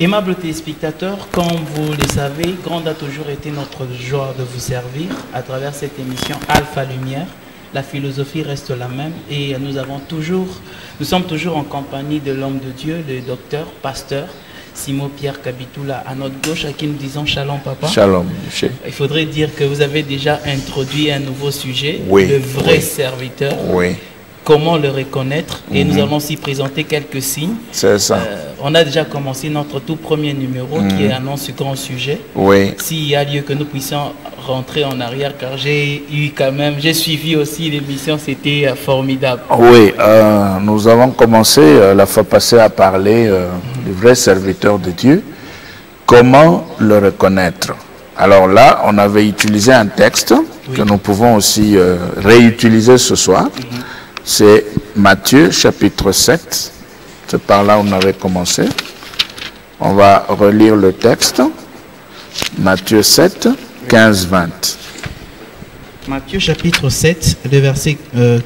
Aimables téléspectateurs, comme vous le savez, grande a toujours été notre joie de vous servir à travers cette émission Alpha Lumière. La philosophie reste la même et nous sommes toujours en compagnie de l'homme de Dieu, le docteur, pasteur Simon Pierre Kabitoula à notre gauche, à qui nous disons Shalom papa. Shalom, monsieur. Il faudrait dire que vous avez déjà introduit un nouveau sujet, oui, le vrai serviteur. Oui. Comment le reconnaître, et nous allons aussi présenter quelques signes. C'est ça. On a déjà commencé notre tout premier numéro qui annonce ce grand sujet. Oui. S'il y a lieu que nous puissions rentrer en arrière, car j'ai suivi aussi l'émission, c'était formidable. Oui, nous avons commencé la fois passée à parler du vrai serviteur de Dieu. Comment le reconnaître? Alors là, on avait utilisé un texte que nous pouvons aussi réutiliser ce soir. C'est Matthieu chapitre 7, c'est par là où on avait commencé. On va relire le texte. Matthieu 7, 15-20. Matthieu chapitre 7, le verset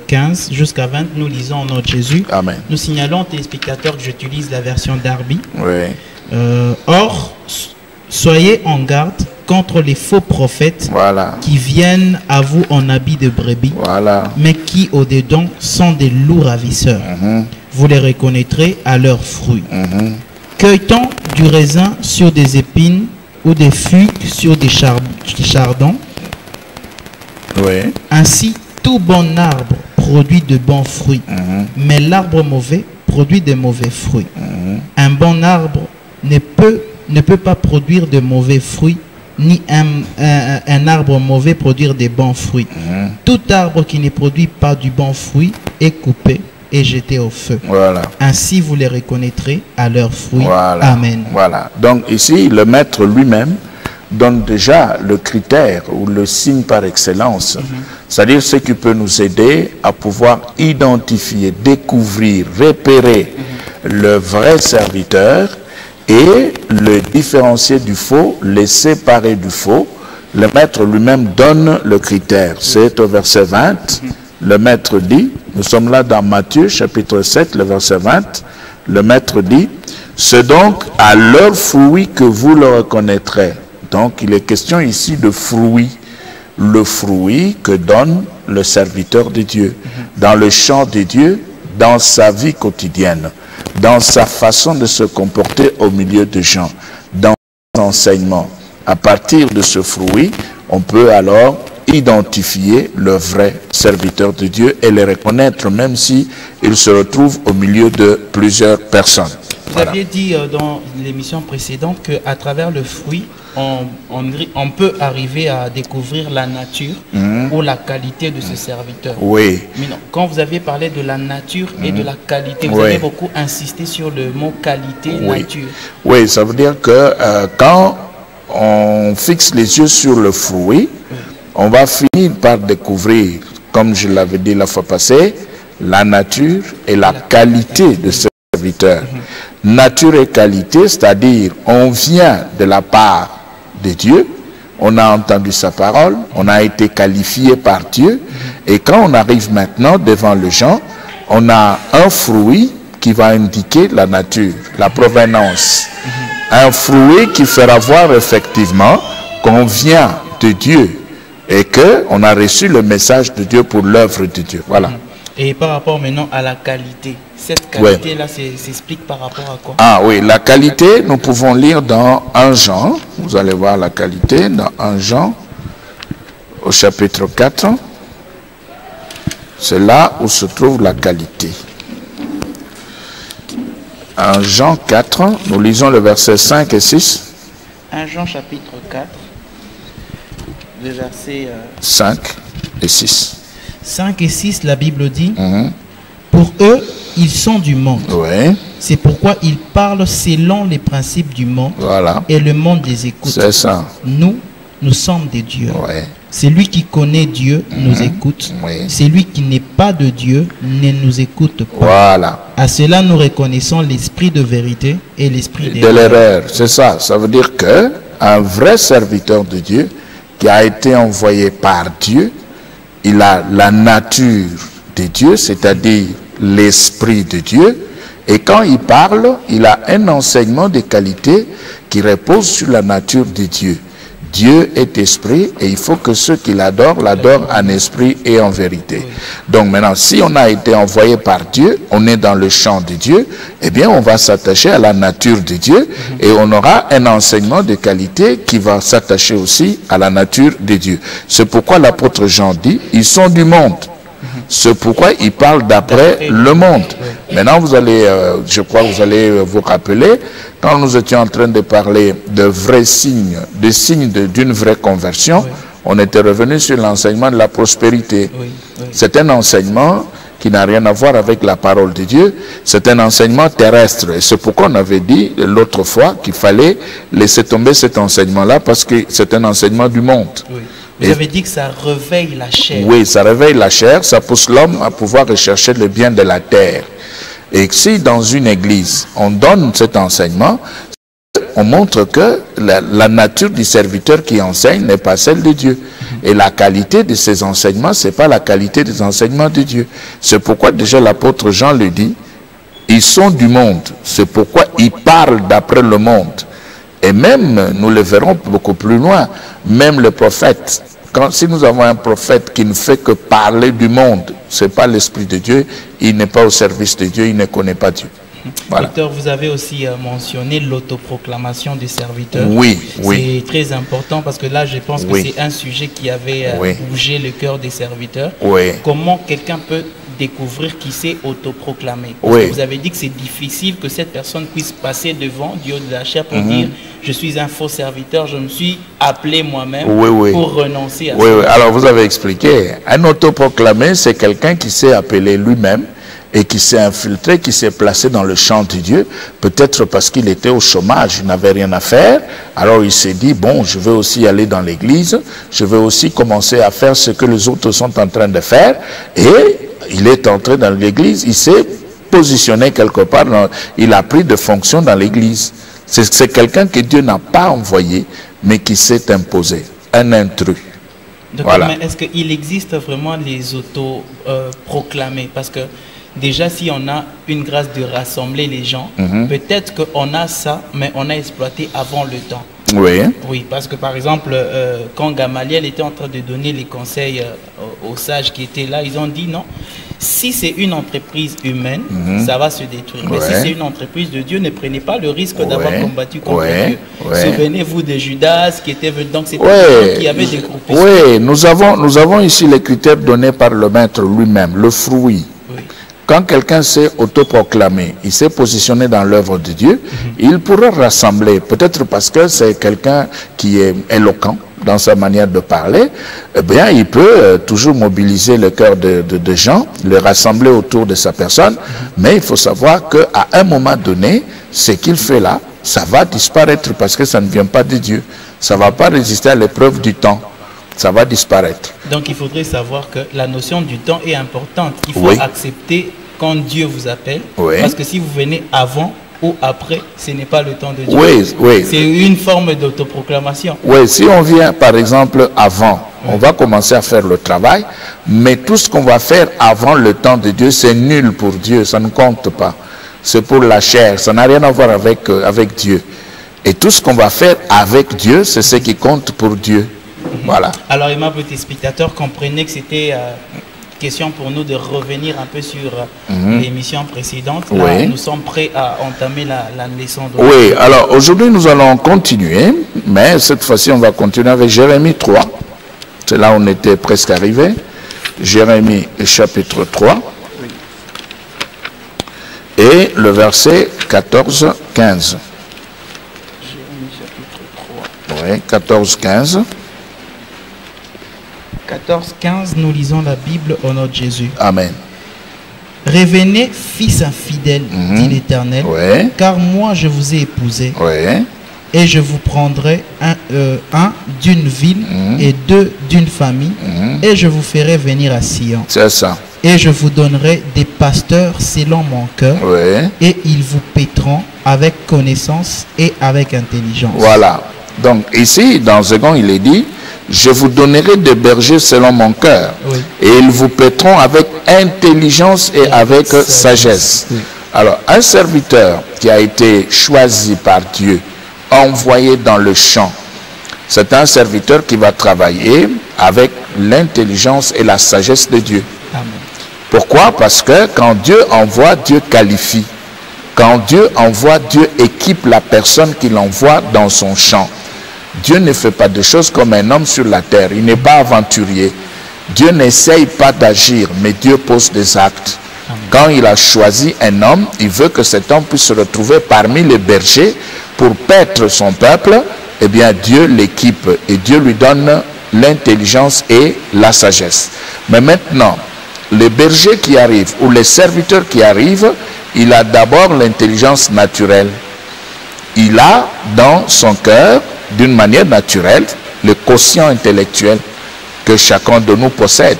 15 jusqu'à 20, nous lisons en nom de Jésus. Amen. Nous signalons aux téléspectateurs que j'utilise la version Darby. Oui. Or, soyez en garde contre les faux prophètes qui viennent à vous en habit de brebis, mais qui au-dedans sont des loups ravisseurs. Vous les reconnaîtrez à leurs fruits. Cueille-t-on du raisin sur des épines ou des figues sur des chardons? Ainsi, tout bon arbre produit de bons fruits, mais l'arbre mauvais produit de mauvais fruits. Un bon arbre ne peut pas produire de mauvais fruits, ni un arbre mauvais produire des bons fruits. Tout arbre qui ne produit pas du bon fruit est coupé et jeté au feu. Ainsi vous les reconnaîtrez à leurs fruits. Amen. Donc ici, le maître lui-même donne déjà le critère ou le signe par excellence. C'est-à-dire ce qui peut nous aider à pouvoir identifier, découvrir, repérer le vrai serviteur et le différencier du faux, le séparer du faux. Le maître lui-même donne le critère. C'est au verset 20. Le maître dit, nous sommes là dans Matthieu chapitre 7, le verset 20. Le maître dit, c'est donc à leurs fruits que vous le reconnaîtrez. Donc il est question ici de fruits. Le fruit que donne le serviteur de Dieu. Dans le champ de Dieu, dans sa vie quotidienne, dans sa façon de se comporter au milieu des gens, dans son enseignement. À partir de ce fruit, on peut alors identifier le vrai serviteur de Dieu et le reconnaître même si il se retrouve au milieu de plusieurs personnes. Vous aviez dit dans l'émission précédente qu'à travers le fruit, on peut arriver à découvrir la nature ou la qualité de ce serviteur. Oui. Mais non, quand vous aviez parlé de la nature et de la qualité, vous avez beaucoup insisté sur le mot qualité, nature. Oui, ça veut dire que quand on fixe les yeux sur le fruit, on va finir par découvrir, comme je l'avais dit la fois passée, la nature et la qualité de ce serviteur. Nature et qualité, c'est-à-dire on vient de la part de Dieu, on a entendu sa parole, on a été qualifié par Dieu, et quand on arrive maintenant devant les gens, on a un fruit qui va indiquer la nature, la provenance. Un fruit qui fera voir effectivement qu'on vient de Dieu et qu'on a reçu le message de Dieu pour l'œuvre de Dieu. Voilà. Et par rapport maintenant à la qualité, cette qualité-là s'explique par rapport à quoi? Ah oui, la qualité, nous pouvons lire dans 1 Jean, vous allez voir la qualité dans 1 Jean, au chapitre 4, c'est là où se trouve la qualité. 1 Jean 4, nous lisons le verset 5 et 6. 1 Jean chapitre 4, le verset 5 et 6. 5 et 6, la Bible dit, pour eux, ils sont du monde. C'est pourquoi ils parlent selon les principes du monde. Et le monde les écoute. C'est ça. Nous sommes des dieux. Celui qui connaît Dieu nous écoute. Oui. Celui qui n'est pas de Dieu ne nous écoute pas. Voilà. À cela, nous reconnaissons l'esprit de vérité et l'esprit De l'erreur, c'est ça. Ça veut dire que un vrai serviteur de Dieu qui a été envoyé par Dieu, il a la nature de Dieu, c'est-à-dire l'esprit de Dieu. Et quand il parle, il a un enseignement de qualité qui repose sur la nature de Dieu. Dieu est esprit et il faut que ceux qui l'adorent, l'adorent en esprit et en vérité. Donc maintenant, si on a été envoyé par Dieu, on est dans le champ de Dieu, eh bien on va s'attacher à la nature de Dieu et on aura un enseignement de qualité qui va s'attacher aussi à la nature de Dieu. C'est pourquoi l'apôtre Jean dit, ils sont du monde. C'est pourquoi il parle d'après le monde. Maintenant, vous allez, je crois que vous allez vous rappeler, quand nous étions en train de parler de vrais signes, des signes d'une vraie conversion, on était revenu sur l'enseignement de la prospérité. C'est un enseignement qui n'a rien à voir avec la parole de Dieu, c'est un enseignement terrestre. Et c'est pourquoi on avait dit l'autre fois qu'il fallait laisser tomber cet enseignement-là, parce que c'est un enseignement du monde. Vous avez dit que ça réveille la chair. Oui, ça réveille la chair, ça pousse l'homme à pouvoir rechercher le bien de la terre. Et si dans une église, on donne cet enseignement, on montre que la nature du serviteur qui enseigne n'est pas celle de Dieu. Et la qualité de ces enseignements, ce n'est pas la qualité des enseignements de Dieu. C'est pourquoi déjà l'apôtre Jean le dit, ils sont du monde. C'est pourquoi ils parlent d'après le monde. Et même, nous le verrons beaucoup plus loin, même le prophète, si nous avons un prophète qui ne fait que parler du monde, ce n'est pas l'Esprit de Dieu, il n'est pas au service de Dieu, il ne connaît pas Dieu. Voilà. Docteur, vous avez aussi mentionné l'autoproclamation du serviteur. Oui, C'est très important parce que là, je pense que c'est un sujet qui avait bougé le cœur des serviteurs. Comment quelqu'un peut découvrir qui s'est autoproclamé? Parce que vous avez dit que c'est difficile que cette personne puisse passer devant Dieu de la chair pour dire je suis un faux serviteur, je me suis appelé moi-même pour renoncer à ça. Alors vous avez expliqué, un autoproclamé, c'est quelqu'un qui s'est appelé lui-même et qui s'est infiltré, qui s'est placé dans le champ de Dieu, peut-être parce qu'il était au chômage, il n'avait rien à faire, alors il s'est dit, bon, je vais aussi aller dans l'église, je vais aussi commencer à faire ce que les autres sont en train de faire, et il est entré dans l'église, il s'est positionné quelque part, il a pris de fonctions dans l'église. C'est quelqu'un que Dieu n'a pas envoyé, mais qui s'est imposé, un intrus. Voilà. Mais est-ce qu'il existe vraiment les autoproclamés? Parce que déjà, si on a une grâce de rassembler les gens, peut-être qu'on a ça, mais on a exploité avant le temps. Oui, parce que par exemple, quand Gamaliel était en train de donner les conseils aux sages qui étaient là, ils ont dit non, si c'est une entreprise humaine, ça va se détruire. Mais si c'est une entreprise de Dieu, ne prenez pas le risque d'avoir combattu contre Dieu. Souvenez-vous de Judas qui était venu, donc c'est qui avait des groupes. Oui, nous avons ici les critères donnés par le maître lui-même, le fruit. Quand quelqu'un s'est autoproclamé, il s'est positionné dans l'œuvre de Dieu, il pourra rassembler, peut-être parce que c'est quelqu'un qui est éloquent dans sa manière de parler, eh bien, il peut toujours mobiliser le cœur de gens, les rassembler autour de sa personne, mais il faut savoir qu'à un moment donné, ce qu'il fait là, ça va disparaître parce que ça ne vient pas de Dieu. Ça ne va pas résister à l'épreuve du temps. Ça va disparaître. Donc il faudrait savoir que la notion du temps est importante. Il faut accepter quand Dieu vous appelle. Parce que si vous venez avant ou après, ce n'est pas le temps de Dieu. C'est une forme d'autoproclamation. Si on vient par exemple avant, on va commencer à faire le travail, mais tout ce qu'on va faire avant le temps de Dieu, c'est nul pour Dieu, ça ne compte pas. C'est pour la chair, ça n'a rien à voir avec Dieu. Et tout ce qu'on va faire avec Dieu, c'est ce qui compte pour Dieu. Voilà. Alors, aimable téléspectateurs, comprenez que c'était question pour nous de revenir un peu sur l'émission précédente. Là, nous sommes prêts à entamer la leçon. Oui, alors aujourd'hui nous allons continuer, mais cette fois-ci on va continuer avec Jérémie 3. C'est là où on était presque arrivé. Jérémie chapitre 3. Et le verset 14-15. Jérémie chapitre 3. Oui, 14-15. 14-15, nous lisons la Bible au nom de Jésus. Amen. Revenez, fils infidèles, dit l'Éternel, car moi je vous ai épousé, et je vous prendrai un d'une ville et 2 d'une famille, et je vous ferai venir à Sion. C'est ça. Et je vous donnerai des pasteurs selon mon cœur, Oui. et ils vous paîtront avec connaissance et avec intelligence. Voilà. Donc ici, dans second, il est dit, je vous donnerai des bergers selon mon cœur, Oui. et ils vous paîtront avec intelligence et avec sagesse. Oui. Alors, un serviteur qui a été choisi par Dieu, envoyé dans le champ, c'est un serviteur qui va travailler avec l'intelligence et la sagesse de Dieu. Amen. Pourquoi? Parce que quand Dieu envoie, Dieu qualifie. Quand Dieu envoie, Dieu équipe la personne qu'il envoie dans son champ. Dieu ne fait pas de choses comme un homme sur la terre. Il n'est pas aventurier. Dieu n'essaye pas d'agir, mais Dieu pose des actes. Quand il a choisi un homme, il veut que cet homme puisse se retrouver parmi les bergers pour paître son peuple. Eh bien, Dieu l'équipe et Dieu lui donne l'intelligence et la sagesse. Mais maintenant, les bergers qui arrivent ou les serviteurs qui arrivent, il a d'abord l'intelligence naturelle. Il a dans son cœur, d'une manière naturelle, le quotient intellectuel que chacun de nous possède.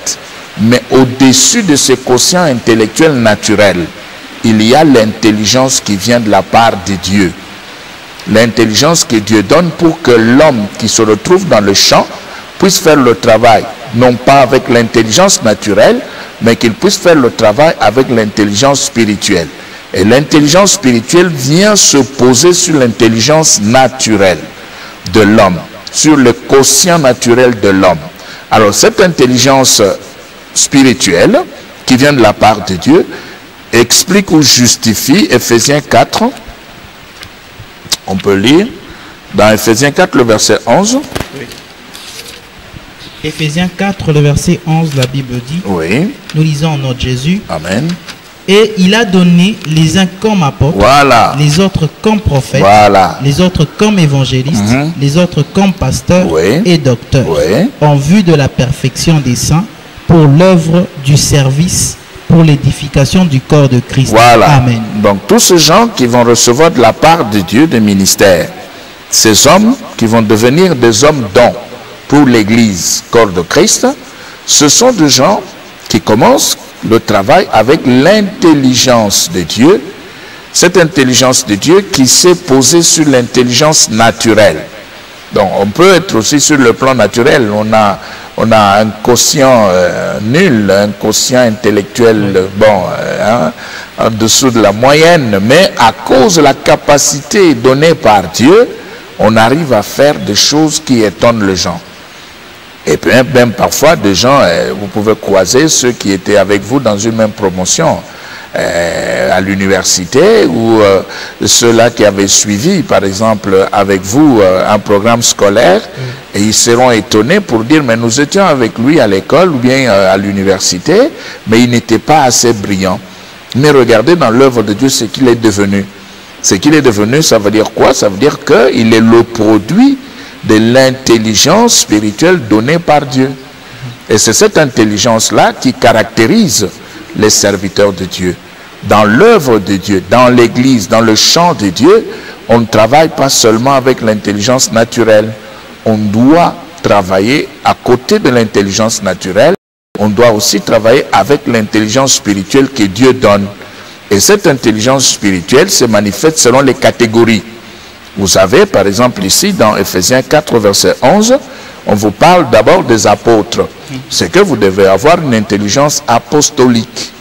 Mais au-dessus de ce quotient intellectuel naturel, il y a l'intelligence qui vient de la part de Dieu. L'intelligence que Dieu donne pour que l'homme qui se retrouve dans le champ puisse faire le travail, non pas avec l'intelligence naturelle, mais qu'il puisse faire le travail avec l'intelligence spirituelle. Et l'intelligence spirituelle vient se poser sur l'intelligence naturelle de l'homme, sur le quotient naturel de l'homme. Alors cette intelligence spirituelle qui vient de la part de Dieu explique ou justifie Ephésiens 4. On peut lire dans Ephésiens 4 le verset 11. Oui. Ephésiens 4 le verset 11, la Bible dit, Oui. nous lisons en nom de Jésus, Amen. et il a donné les uns comme apôtres, Voilà. les autres comme prophètes, Voilà. les autres comme évangélistes, les autres comme pasteurs Oui. et docteurs, Oui. en vue de la perfection des saints, pour l'œuvre du service, pour l'édification du corps de Christ. Voilà. Amen. Donc tous ces gens qui vont recevoir de la part de Dieu des ministères, ces hommes qui vont devenir des hommes dons pour l'Église, corps de Christ, ce sont des gens qui commencent le travail avec l'intelligence de Dieu, cette intelligence de Dieu qui s'est posée sur l'intelligence naturelle. Donc on peut être aussi sur le plan naturel, on a un quotient nul, un quotient intellectuel en dessous de la moyenne, mais à cause de la capacité donnée par Dieu, on arrive à faire des choses qui étonnent les gens. Et puis même parfois des gens, vous pouvez croiser ceux qui étaient avec vous dans une même promotion à l'université, ou ceux-là qui avaient suivi par exemple avec vous un programme scolaire, et ils seront étonnés pour dire mais nous étions avec lui à l'école ou bien à l'université, mais il n'était pas assez brillant. Mais regardez dans l'œuvre de Dieu ce qu'il est devenu. Ce qu'il est devenu, ça veut dire quoi? Ça veut dire qu'il est le produit de l'intelligence spirituelle donnée par Dieu. Et c'est cette intelligence-là qui caractérise les serviteurs de Dieu. Dans l'œuvre de Dieu, dans l'église, dans le champ de Dieu, on ne travaille pas seulement avec l'intelligence naturelle. On doit travailler à côté de l'intelligence naturelle. On doit aussi travailler avec l'intelligence spirituelle que Dieu donne. Et cette intelligence spirituelle se manifeste selon les catégories. Vous avez par exemple ici dans Ephésiens 4 verset 11, on vous parle d'abord des apôtres. C'est que vous devez avoir une intelligence apostolique.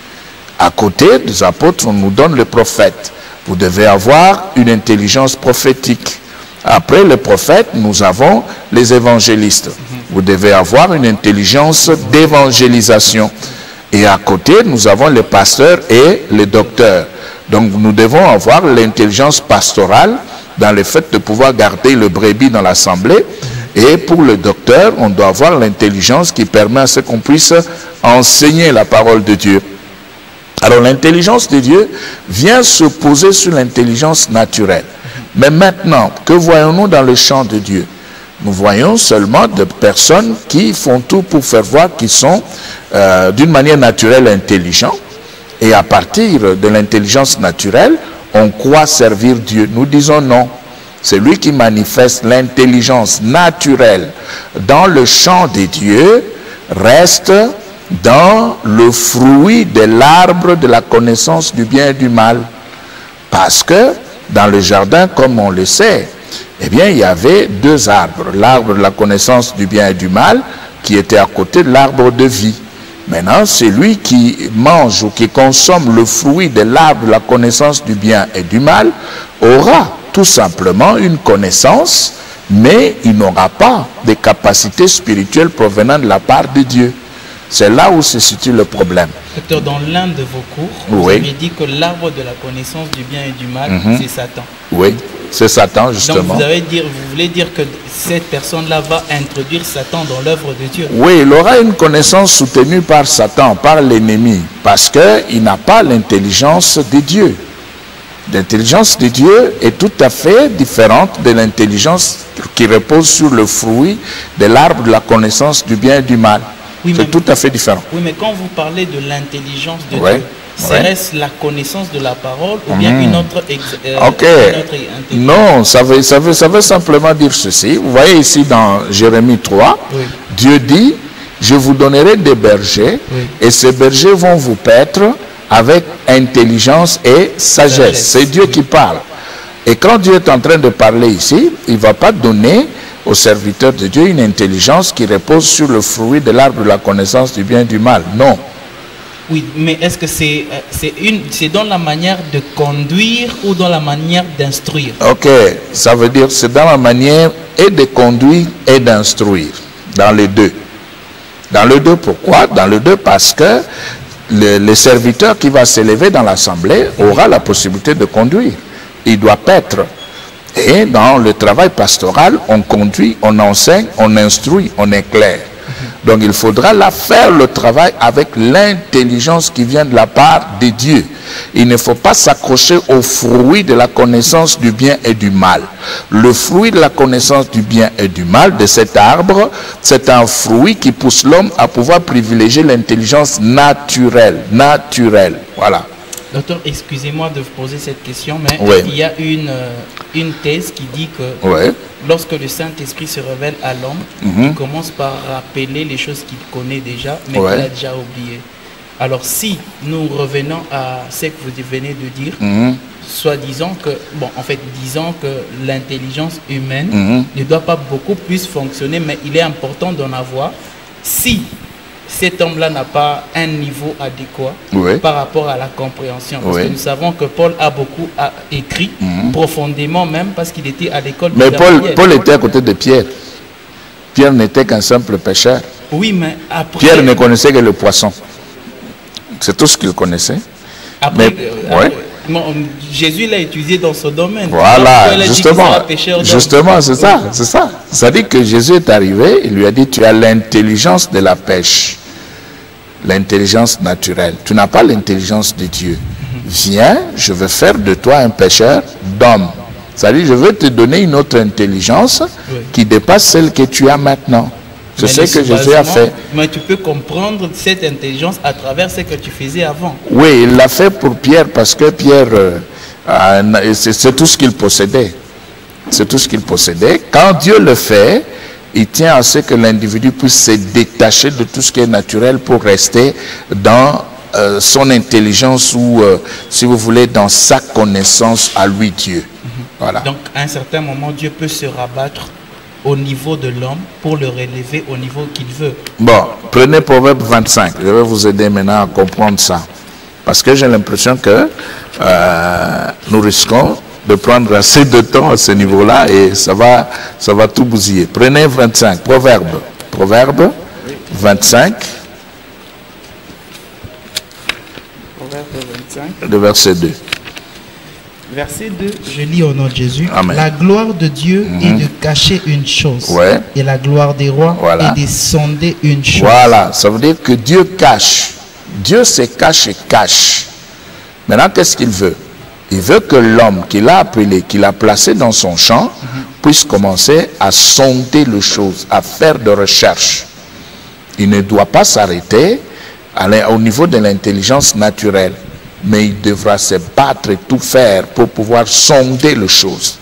À côté des apôtres, on nous donne les prophètes. Vous devez avoir une intelligence prophétique. Après les prophètes, nous avons les évangélistes. Vous devez avoir une intelligence d'évangélisation. Et à côté, nous avons les pasteurs et les docteurs. Donc nous devons avoir l'intelligence pastorale dans le fait de pouvoir garder le brebis dans l'assemblée. Et pour le docteur, on doit avoir l'intelligence qui permet à ce qu'on puisse enseigner la parole de Dieu. Alors l'intelligence de Dieu vient se poser sur l'intelligence naturelle. Mais maintenant, que voyons-nous dans le champ de Dieu? Nous voyons seulement des personnes qui font tout pour faire voir qu'ils sont d'une manière naturelle intelligents. Et à partir de l'intelligence naturelle, on croit servir Dieu. Nous disons non. Celui qui manifeste l'intelligence naturelle dans le champ des dieux reste dans le fruit de l'arbre de la connaissance du bien et du mal. Parce que dans le jardin, comme on le sait, eh bien, il y avait deux arbres. L'arbre de la connaissance du bien et du mal qui était à côté de l'arbre de vie. Maintenant, celui qui mange ou qui consomme le fruit de l'arbre de la connaissance du bien et du mal aura tout simplement une connaissance, mais il n'aura pas de capacités spirituelles provenant de la part de Dieu. C'est là où se situe le problème. Docteur, dans l'un de vos cours, vous avez dit que l'arbre de la connaissance du bien et du mal, c'est Satan. Oui, c'est Satan, justement. Donc vous voulez dire que cette personne-là va introduire Satan dans l'œuvre de Dieu? Oui, il aura une connaissance soutenue par Satan, par l'ennemi, parce qu'il n'a pas l'intelligence de Dieu. L'intelligence de Dieu est tout à fait différente de l'intelligence qui repose sur le fruit de l'arbre de la connaissance du bien et du mal. Oui, c'est tout à fait différent. Oui, mais quand vous parlez de l'intelligence de Dieu, serait-ce la connaissance de la parole ou bien une autre non, ça veut simplement dire ceci. Vous voyez ici dans Jérémie 3, Dieu dit, je vous donnerai des bergers et ces bergers vont vous paître avec intelligence et sagesse. C'est Dieu qui parle. Et quand Dieu est en train de parler ici, il ne va pas donner aux serviteurs de Dieu une intelligence qui repose sur le fruit de l'arbre de la connaissance du bien et du mal. Non. Oui, mais est-ce que c'est dans la manière de conduire ou dans la manière d'instruire? Ok, ça veut dire c'est dans la manière et de conduire et d'instruire. Dans les deux. Dans le deux, pourquoi? Dans le deux, parce que le serviteur qui va s'élever dans l'assemblée aura la possibilité de conduire. Il doit paître. Et dans le travail pastoral, on conduit, on enseigne, on instruit, on éclaire. Donc il faudra là faire le travail avec l'intelligence qui vient de la part de Dieu. Il ne faut pas s'accrocher au fruit de la connaissance du bien et du mal. Le fruit de la connaissance du bien et du mal de cet arbre, c'est un fruit qui pousse l'homme à pouvoir privilégier l'intelligence naturelle. Voilà. Docteur, excusez-moi de vous poser cette question, mais il y a une thèse qui dit que lorsque le Saint-Esprit se révèle à l'homme, il commence par rappeler les choses qu'il connaît déjà, mais qu'il a déjà oubliées. Alors si nous revenons à ce que vous venez de dire, disons que l'intelligence humaine ne doit pas beaucoup plus fonctionner, mais il est important d'en avoir si cet homme-là n'a pas un niveau adéquat par rapport à la compréhension. Parce que nous savons que Paul a beaucoup écrit, profondément même, parce qu'il était à l'école. Mais Paul était à côté de Pierre. Pierre n'était qu'un simple pêcheur. Oui, mais après... Pierre ne connaissait que le poisson. C'est tout ce qu'il connaissait. Après, Jésus l'a utilisé dans ce domaine. Voilà, justement, c'est ça. Ça dit que Jésus est arrivé, il lui a dit, tu as l'intelligence de la pêche, l'intelligence naturelle. Tu n'as pas l'intelligence de Dieu. Viens, je veux faire de toi un pêcheur d'hommes. C'est-à-dire, je veux te donner une autre intelligence qui dépasse celle que tu as maintenant. C'est ce que Jésus a fait. Mais tu peux comprendre cette intelligence à travers ce que tu faisais avant. Oui, il l'a fait pour Pierre parce que Pierre, c'est tout ce qu'il possédait. C'est tout ce qu'il possédait. Quand Dieu le fait, il tient à ce que l'individu puisse se détacher de tout ce qui est naturel pour rester dans son intelligence ou, si vous voulez, dans sa connaissance à lui, Dieu. Voilà. Donc, à un certain moment, Dieu peut se rabattre au niveau de l'homme pour le relever au niveau qu'il veut. Bon, prenez Proverbe 25. Je vais vous aider maintenant à comprendre ça. Parce que j'ai l'impression que nous risquons de prendre assez de temps à ce niveau-là et ça va tout bousiller. Prenez 25, Proverbe 25. Proverbe 25. Le verset 2. Verset 2, je lis au nom de Jésus. Amen. La gloire de Dieu est de cacher une chose. Et la gloire des rois est de sonder une chose. Voilà, ça veut dire que Dieu cache. Dieu se cache et cache. Maintenant, qu'est-ce qu'il veut? Il veut que l'homme qu'il a appelé, qu'il a placé dans son champ, puisse commencer à sonder les choses, à faire de recherches. Il ne doit pas s'arrêter au niveau de l'intelligence naturelle. mais il devra se battre et tout faire pour pouvoir sonder les choses.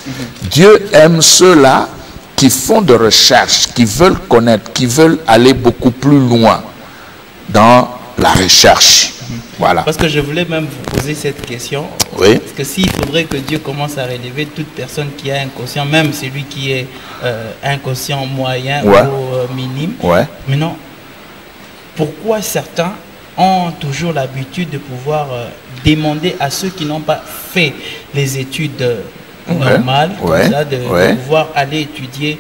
Dieu aime ceux-là qui font de recherche, qui veulent connaître, qui veulent aller beaucoup plus loin dans la recherche. Voilà. Parce que je voulais même vous poser cette question. Oui. Parce que s'il faudrait que Dieu commence à relever toute personne qui a un quotient, même celui qui est un quotient moyen ou minime. Ouais. Mais non, pourquoi certains ont toujours l'habitude de pouvoir demander à ceux qui n'ont pas fait les études normales, comme ça, de pouvoir aller étudier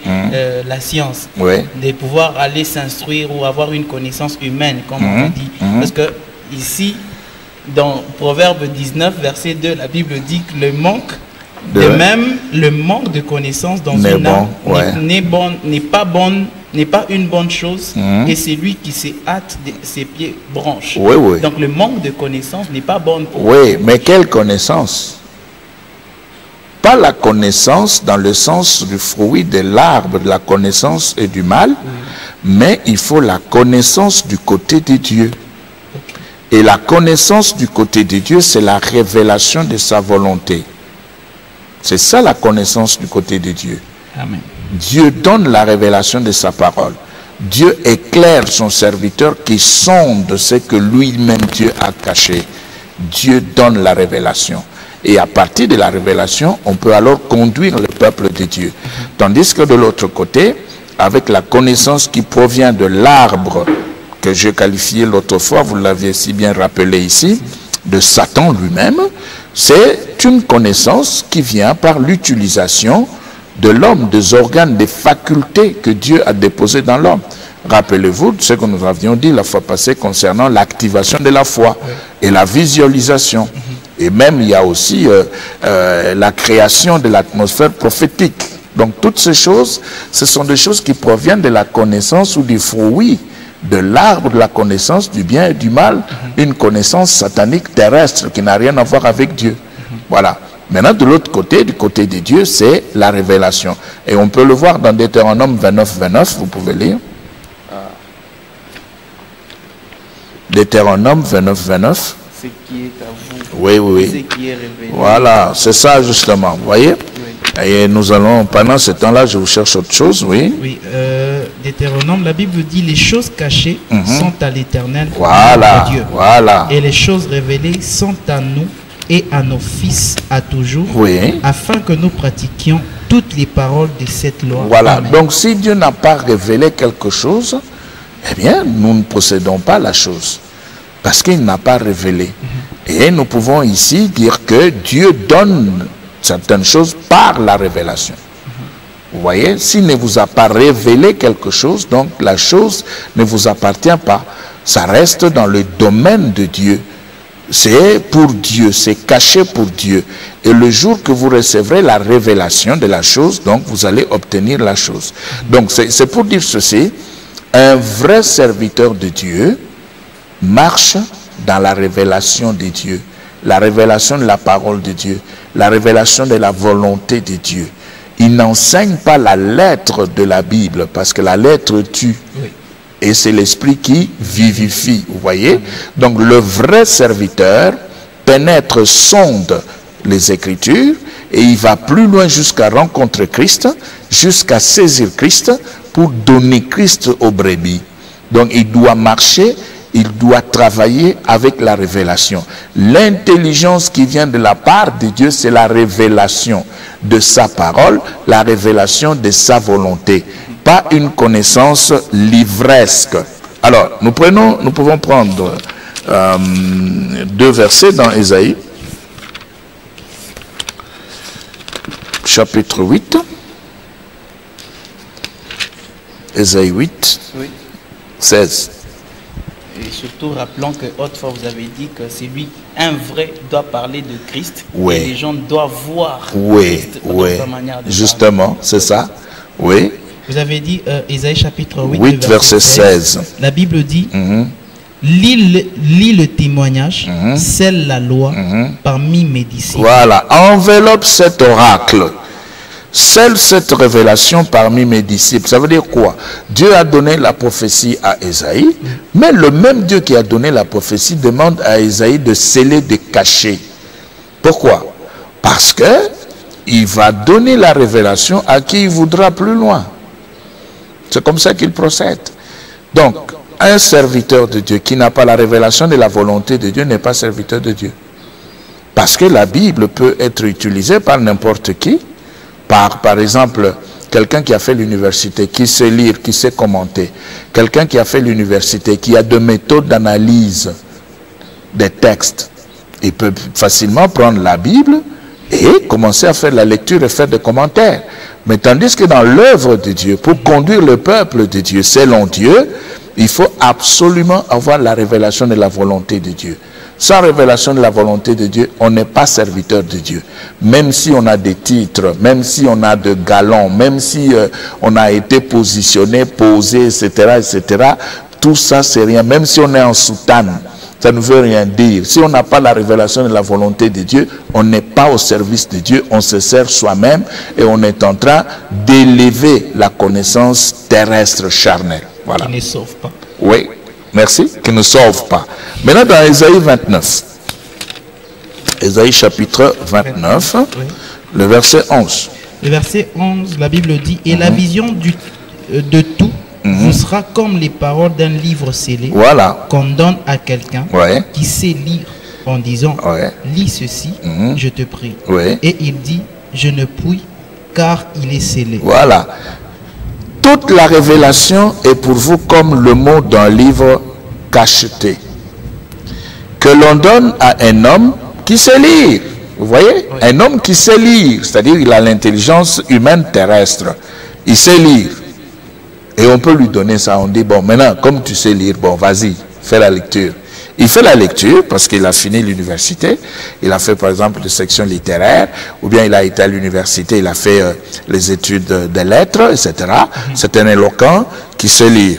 la science, de pouvoir aller s'instruire ou avoir une connaissance humaine, comme on dit. Parce que ici, dans Proverbe 19, verset 2, la Bible dit que le manque, le manque de connaissance dans une âme n'est pas une bonne chose, et c'est lui qui se hâte de ses pieds branches. Donc le manque de connaissance n'est pas bon pour Oui, mais quelle connaissance? Pas la connaissance dans le sens du fruit de l'arbre, de la connaissance et du mal, mais il faut la connaissance du côté de Dieu. Et la connaissance du côté de Dieu, c'est la révélation de sa volonté. C'est ça la connaissance du côté de Dieu. Amen. Dieu donne la révélation de sa parole. Dieu éclaire son serviteur qui sonde ce que lui-même Dieu a caché. Dieu donne la révélation. Et à partir de la révélation, on peut alors conduire le peuple de Dieu. Tandis que de l'autre côté, avec la connaissance qui provient de l'arbre, que je qualifiais l'autre fois, vous l'aviez si bien rappelé ici, de Satan lui-même, c'est une connaissance qui vient par l'utilisation de l'homme, des organes, des facultés que Dieu a déposées dans l'homme. Rappelez-vous de ce que nous avions dit la fois passée concernant l'activation de la foi et la visualisation. Et même il y a aussi la création de l'atmosphère prophétique. Donc toutes ces choses, ce sont des choses qui proviennent de la connaissance ou du fruit de l'arbre de la connaissance du bien et du mal, une connaissance satanique terrestre qui n'a rien à voir avec Dieu. Voilà. Maintenant, de l'autre côté, du côté de Dieu, c'est la révélation. Et on peut le voir dans Deutéronome 29, 29, vous pouvez lire. Deutéronome 29, 29. Ce qui est à vous. Oui, oui, oui. Ce qui est révélé. Voilà, c'est ça justement, vous voyez. Et nous allons, pendant ce temps-là, je vous cherche autre chose, oui. Oui, Deutéronome, la Bible dit les choses cachées sont à l'Éternel, voilà, Dieu. Voilà. Et les choses révélées sont à nous et à nos fils à toujours, afin que nous pratiquions toutes les paroles de cette loi. Voilà, Amen. donc si Dieu n'a pas révélé quelque chose, eh bien, nous ne possédons pas la chose, parce qu'il n'a pas révélé. Et nous pouvons ici dire que Dieu donne certaines choses par la révélation. Vous voyez, s'il ne vous a pas révélé quelque chose, donc la chose ne vous appartient pas. Ça reste dans le domaine de Dieu. C'est pour Dieu, c'est caché pour Dieu. Et le jour que vous recevrez la révélation de la chose, donc vous allez obtenir la chose. Donc c'est pour dire ceci, un vrai serviteur de Dieu marche dans la révélation de Dieu, la révélation de la parole de Dieu, la révélation de la volonté de Dieu. Il n'enseigne pas la lettre de la Bible, parce que la lettre tue. Et c'est l'esprit qui vivifie, vous voyez. Donc le vrai serviteur pénètre, sonde les Écritures, et il va plus loin jusqu'à rencontrer Christ, jusqu'à saisir Christ, pour donner Christ aux brebis. Donc il doit marcher, il doit travailler avec la révélation. L'intelligence qui vient de la part de Dieu, c'est la révélation de sa parole, la révélation de sa volonté. Pas une connaissance livresque. Alors, nous pouvons prendre deux versets dans Ésaïe, chapitre 8. Ésaïe 8, 16. Et surtout, rappelons que autrefois vous avez dit que celui, un vrai, doit parler de Christ. Oui. Et les gens doivent voir Christ dans sa manière de justement, c'est ça. Oui. Vous avez dit Ésaïe chapitre 8 verset 16. La Bible dit, lis le témoignage, scelle la loi parmi mes disciples. Voilà, enveloppe cet oracle. Seule cette révélation parmi mes disciples. Ça veut dire quoi? Dieu a donné la prophétie à Ésaïe, mais le même Dieu qui a donné la prophétie demande à Ésaïe de sceller, de cacher. Pourquoi? Parce que il va donner la révélation à qui il voudra plus loin. C'est comme ça qu'il procède. Donc, un serviteur de Dieu qui n'a pas la révélation de la volonté de Dieu n'est pas serviteur de Dieu. Parce que la Bible peut être utilisée par n'importe qui, par exemple, quelqu'un qui a fait l'université, qui sait lire, qui sait commenter, quelqu'un qui a fait l'université, qui a des méthodes d'analyse des textes, il peut facilement prendre la Bible et commencer à faire la lecture et faire des commentaires. Mais tandis que dans l'œuvre de Dieu, pour conduire le peuple de Dieu selon Dieu, il faut absolument avoir la révélation de la volonté de Dieu. Sans révélation de la volonté de Dieu, on n'est pas serviteur de Dieu. Même si on a des titres, même si on a de galons, même si on a été positionné, posé, etc., etc., tout ça c'est rien. Même si on est en soutane, ça ne veut rien dire. Si on n'a pas la révélation de la volonté de Dieu, on n'est pas au service de Dieu, on se sert soi-même et on est en train d'élever la connaissance terrestre charnelle. Voilà. Qui ne sauve pas. Oui, merci, qui ne sauve pas. Maintenant dans Ésaïe 29, Ésaïe chapitre 29, oui. Le verset 11. Le verset 11, la Bible dit, et la vision de tout vous sera comme les paroles d'un livre scellé, voilà, qu'on donne à quelqu'un qui sait lire en disant, lis ceci, je te prie. Et il dit, je ne puis car il est scellé. Voilà. Toute la révélation est pour vous comme le mot d'un livre cacheté, que l'on donne à un homme qui sait lire. Vous voyez? Un homme qui sait lire, c'est-à-dire il a l'intelligence humaine terrestre. Il sait lire. Et on peut lui donner ça, on dit, bon, maintenant, comme tu sais lire, bon, vas-y, fais la lecture. Il fait la lecture parce qu'il a fini l'université. Il a fait, par exemple, des sections littéraires, ou bien il a été à l'université, il a fait les études des lettres, etc. C'est un éloquent qui sait lire.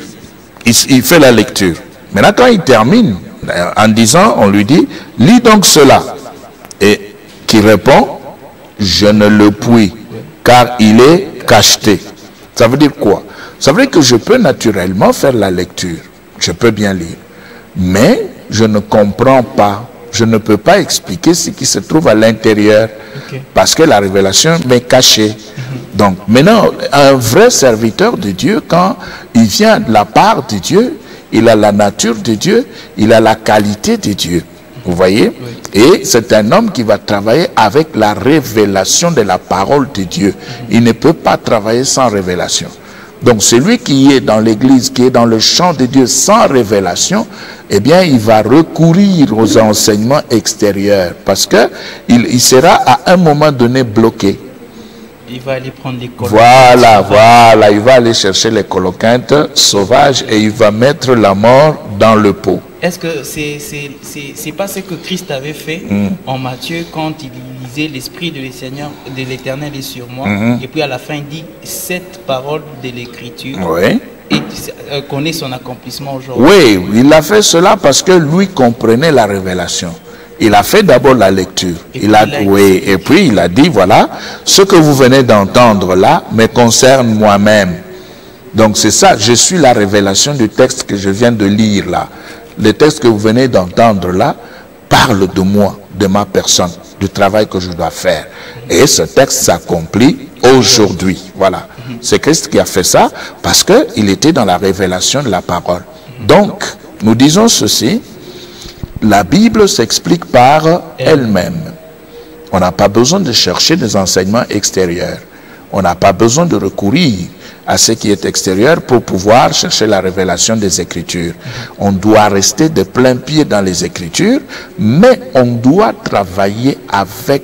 Il fait la lecture. Maintenant, quand il termine, en disant, on lui dit, lis donc cela. Et qui répond, je ne le puis, car il est cacheté. Ça veut dire quoi? Ça veut dire que je peux naturellement faire la lecture. Je peux bien lire. Mais je ne comprends pas. Je ne peux pas expliquer ce qui se trouve à l'intérieur. Parce que la révélation m'est cachée. Donc maintenant, un vrai serviteur de Dieu, quand il vient de la part de Dieu, il a la nature de Dieu, il a la qualité de Dieu. Vous voyez? Et c'est un homme qui va travailler avec la révélation de la parole de Dieu. Il ne peut pas travailler sans révélation. Donc celui qui est dans l'église, qui est dans le champ de Dieu sans révélation, eh bien il va recourir aux enseignements extérieurs parce que il sera à un moment donné bloqué. Il va aller prendre les coloquintes. Voilà, il va aller chercher les coloquintes sauvages et il va mettre la mort dans le pot. Est-ce que c'est pas ce que Christ avait fait en Matthieu quand il disait l'Esprit de l'Éternel est sur moi et puis à la fin il dit cette parole de l'Écriture et connaît son accomplissement aujourd'hui. Oui, il a fait cela parce que lui comprenait la révélation. Il a fait d'abord la lecture. Et puis il a dit, voilà, ce que vous venez d'entendre là me concerne moi-même. Donc c'est ça, je suis la révélation du texte que je viens de lire là. Le texte que vous venez d'entendre là parle de moi, de ma personne, du travail que je dois faire. Et ce texte s'accomplit aujourd'hui. Voilà. C'est Christ qui a fait ça parce qu'il était dans la révélation de la parole. Donc, nous disons ceci. La Bible s'explique par elle-même. On n'a pas besoin de chercher des enseignements extérieurs. On n'a pas besoin de recourir à ce qui est extérieur pour pouvoir chercher la révélation des Écritures. On doit rester de plein pied dans les Écritures, mais on doit travailler avec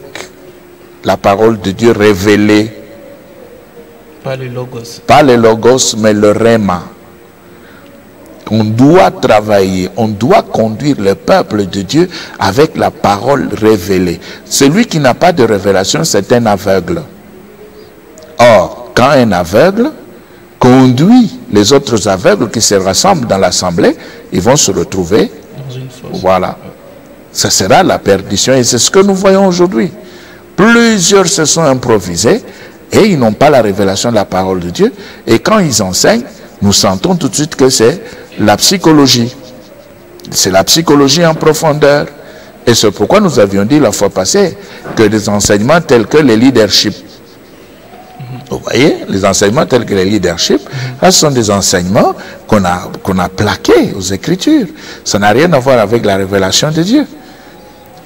la parole de Dieu révélée. Pas le logos. Pas le logos, mais le rhéma. On doit travailler, on doit conduire le peuple de Dieu avec la parole révélée. Celui qui n'a pas de révélation, c'est un aveugle. Or, quand un aveugle conduit les autres aveugles qui se rassemblent dans l'assemblée, ils vont se retrouver dans une fosse. Voilà. Ça sera la perdition et c'est ce que nous voyons aujourd'hui. Plusieurs se sont improvisés et ils n'ont pas la révélation de la parole de Dieu. Et quand ils enseignent, nous sentons tout de suite que c'est la psychologie. C'est la psychologie en profondeur. Et c'est pourquoi nous avions dit la fois passée que des enseignements tels que le leadership, vous voyez, les enseignements tels que le leadership, ce sont des enseignements qu'on a plaqués aux Écritures. Ça n'a rien à voir avec la révélation de Dieu.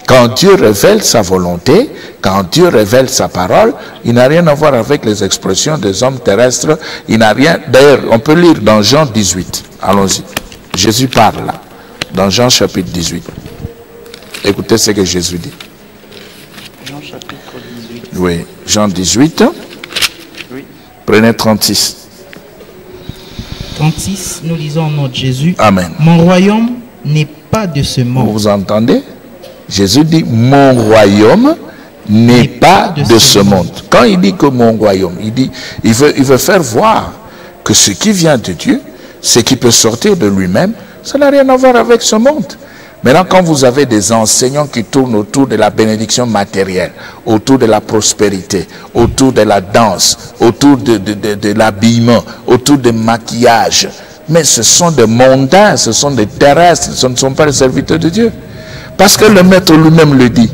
Quand Dieu révèle sa volonté, quand Dieu révèle sa parole, il n'a rien à voir avec les expressions des hommes terrestres. Il n'a rien. D'ailleurs, on peut lire dans Jean 18. Allons-y. Jésus parle là, dans Jean chapitre 18. Écoutez ce que Jésus dit. Jean chapitre 18. Oui, Jean 18. Oui. Prenez 36. 36, nous lisons en nom de Jésus. Amen. Mon royaume n'est pas de ce monde. Vous entendez? Jésus dit, mon royaume n'est pas de ce monde. Quand il dit que mon royaume, il veut faire voir que ce qui vient de Dieu, ce qui peut sortir de lui-même, ça n'a rien à voir avec ce monde. Maintenant, quand vous avez des enseignants qui tournent autour de la bénédiction matérielle, autour de la prospérité, autour de la danse, autour de l'habillement, autour du maquillage, mais ce sont des mondains, ce sont des terrestres, ce ne sont pas les serviteurs de Dieu. Parce que le maître lui-même le dit.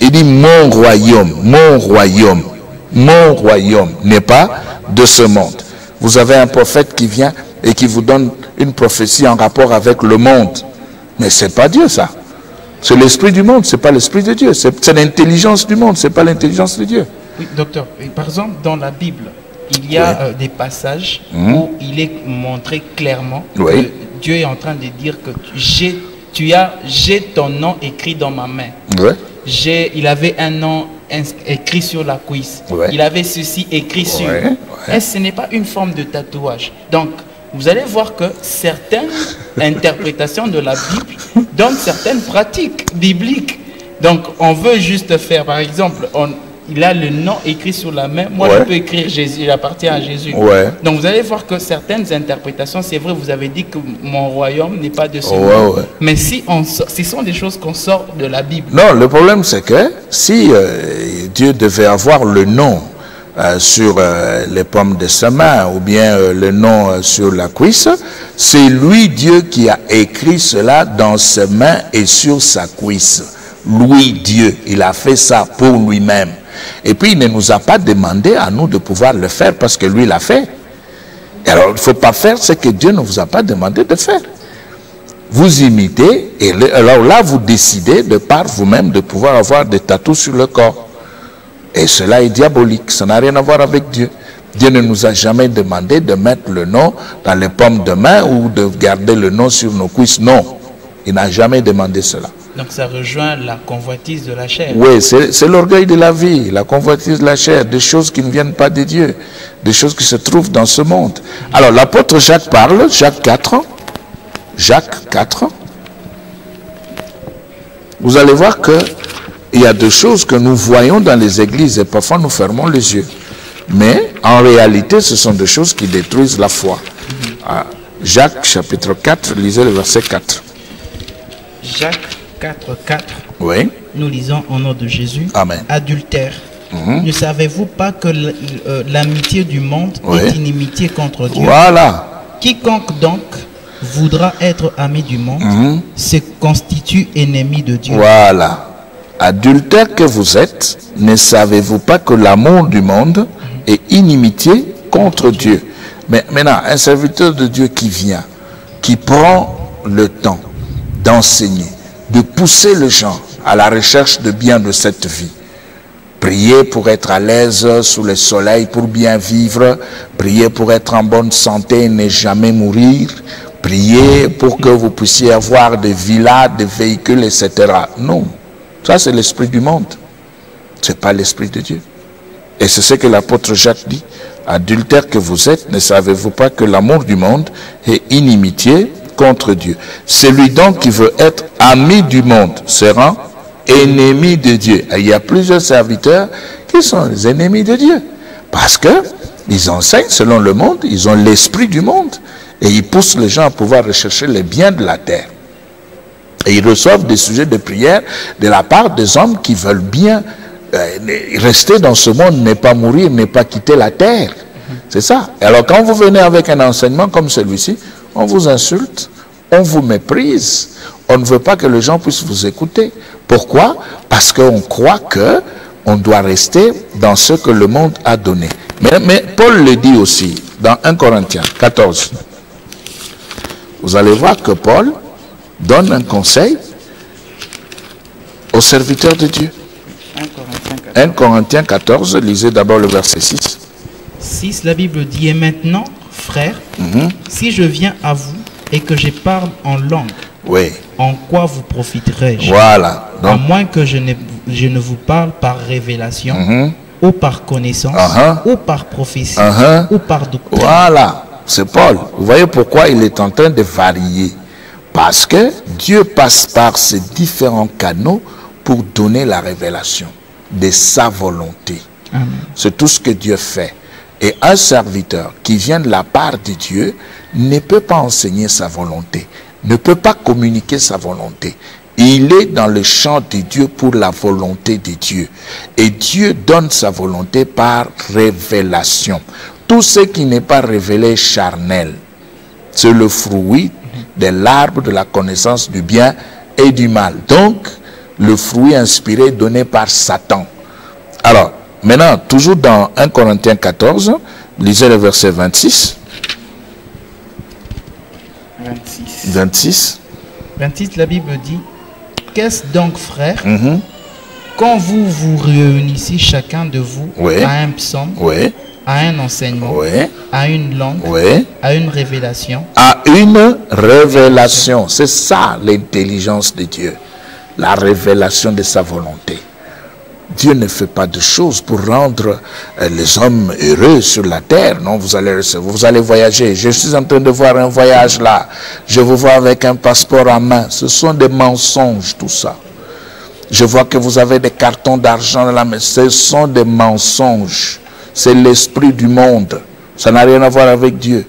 Il dit, mon royaume n'est pas de ce monde. Vous avez un prophète qui vient et qui vous donne une prophétie en rapport avec le monde. Mais ce n'est pas Dieu, ça. C'est l'esprit du monde, ce n'est pas l'esprit de Dieu. C'est l'intelligence du monde, ce n'est pas l'intelligence de Dieu. Oui, docteur. Par exemple, dans la Bible, il y a des passages où il est montré clairement que Dieu est en train de dire que j'ai ton nom écrit dans ma main. Il avait un nom écrit sur la cuisse. Il avait ceci écrit sur. Et ce n'est pas une forme de tatouage. Donc, vous allez voir que certaines interprétations de la Bible donnent certaines pratiques bibliques. Donc, on veut juste faire, par exemple, il a le nom écrit sur la main. Moi, je peux écrire Jésus, il appartient à Jésus. Donc, vous allez voir que certaines interprétations, c'est vrai, vous avez dit que mon royaume n'est pas de ce monde. Mais si ce sont des choses qu'on sort de la Bible. Non, le problème, c'est que si Dieu devait avoir le nom sur les paumes de sa main ou bien le nom sur la cuisse, c'est lui, Dieu, qui a écrit cela dans ses mains et sur sa cuisse. Lui, Dieu, il a fait ça pour lui-même. Et puis, il ne nous a pas demandé à nous de pouvoir le faire parce que lui l'a fait. Alors, il ne faut pas faire ce que Dieu ne vous a pas demandé de faire. Vous imitez, et alors là, vous décidez de par vous-même de pouvoir avoir des tatous sur le corps. Et cela est diabolique, ça n'a rien à voir avec Dieu. Dieu ne nous a jamais demandé de mettre le nom dans les paumes de main ou de garder le nom sur nos cuisses. Non, il n'a jamais demandé cela. Donc ça rejoint la convoitise de la chair. Oui, c'est l'orgueil de la vie, la convoitise de la chair, des choses qui ne viennent pas de Dieu, des choses qui se trouvent dans ce monde. Alors l'apôtre Jacques parle, Jacques 4, vous allez voir que il y a des choses que nous voyons dans les églises et parfois nous fermons les yeux. Mais en réalité, ce sont des choses qui détruisent la foi. Jacques chapitre 4, lisez le verset 4. Jacques 4, 4. Oui. Nous lisons au nom de Jésus. Amen. Adultère. Ne savez-vous pas que l'amitié du monde est inimitié contre Dieu? Voilà. Quiconque donc voudra être ami du monde se constitue ennemi de Dieu. Voilà. Adultère que vous êtes, ne savez-vous pas que l'amour du monde est inimitié contre Dieu? Mais maintenant, un serviteur de Dieu qui vient, qui prend le temps d'enseigner, de pousser les gens à la recherche de bien de cette vie, prier pour être à l'aise sous le soleil, pour bien vivre, prier pour être en bonne santé et ne jamais mourir, prier pour que vous puissiez avoir des villas, des véhicules, etc. Non. Ça, c'est l'esprit du monde. Ce n'est pas l'esprit de Dieu. Et c'est ce que l'apôtre Jacques dit. Adultère que vous êtes, ne savez-vous pas que l'amour du monde est inimitié contre Dieu? Celui donc qui veut être ami du monde sera ennemi de Dieu. Et il y a plusieurs serviteurs qui sont les ennemis de Dieu. Parce qu'ils enseignent selon le monde, ils ont l'esprit du monde. Et ils poussent les gens à pouvoir rechercher les biens de la terre. Et ils reçoivent des sujets de prière de la part des hommes qui veulent bien Rester dans ce monde n'est pas mourir, n'est pas quitter la terre. C'est ça. Alors quand vous venez avec un enseignement comme celui-ci, on vous insulte, on vous méprise, on ne veut pas que les gens puissent vous écouter. Pourquoi? Parce qu'on croit que on doit rester dans ce que le monde a donné. Mais Paul le dit aussi dans 1 Corinthiens 14. Vous allez voir que Paul donne un conseil aux serviteurs de Dieu. 1 Corinthiens 14, lisez d'abord le verset 6. 6, la Bible dit, et maintenant, frères, si je viens à vous et que je parle en langue, oui. En quoi vous profiterai-je? Voilà. Donc, à moins que je ne vous parle par révélation, ou par connaissance, ou par prophétie, ou par doctrine. Voilà, c'est Paul. Vous voyez pourquoi il est en train de varier. Parce que Dieu passe par ces différents canaux pour donner la révélation de sa volonté. C'est tout ce que Dieu fait. Et un serviteur qui vient de la part de Dieu ne peut pas enseigner sa volonté, ne peut pas communiquer sa volonté. Il est dans le champ de Dieu pour la volonté de Dieu. Et Dieu donne sa volonté par révélation. Tout ce qui n'est pas révélé est charnel. C'est le fruit de l'arbre de la connaissance du bien et du mal. Donc, le fruit inspiré donné par Satan. Alors, maintenant, toujours dans 1 Corinthiens 14, lisez le verset 26. 26, la Bible dit, qu'est-ce donc, frères, quand vous vous réunissez chacun de vous à un psaume, à un enseignement, à une langue, à une révélation. À une révélation. C'est ça l'intelligence de Dieu. La révélation de sa volonté. Dieu ne fait pas de choses pour rendre les hommes heureux sur la terre. Non, vous allez voyager. Je suis en train de voir un voyage là. Je vous vois avec un passeport en main. Ce sont des mensonges, tout ça. Je vois que vous avez des cartons d'argent dans la main. Ce sont des mensonges. C'est l'esprit du monde. Ça n'a rien à voir avec Dieu.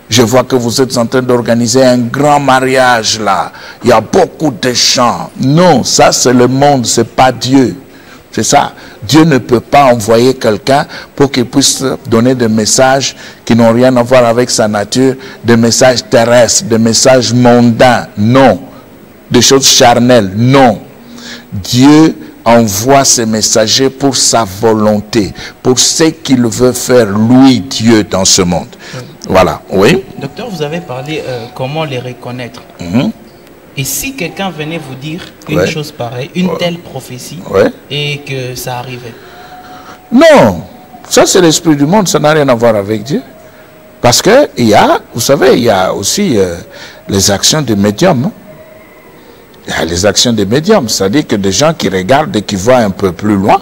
Je vois que vous êtes en train d'organiser un grand mariage là. Il y a beaucoup de chants. Non, ça c'est le monde, c'est pas Dieu. C'est ça. Dieu ne peut pas envoyer quelqu'un pour qu'il puisse donner des messages qui n'ont rien à voir avec sa nature, des messages terrestres, des messages mondains. Non. Des choses charnelles. Non. Dieu envoie ses messagers pour sa volonté, pour ce qu'il veut faire, lui, Dieu, dans ce monde. Voilà, oui. Docteur, vous avez parlé comment les reconnaître. Et si quelqu'un venait vous dire une chose pareille, une telle prophétie, et que ça arrivait? Non, ça c'est l'esprit du monde, ça n'a rien à voir avec Dieu. Parce que il y a, vous savez, il y a aussi les actions des médiums. Hein? Il y a les actions des médiums, c'est-à-dire que des gens qui regardent et qui voient un peu plus loin,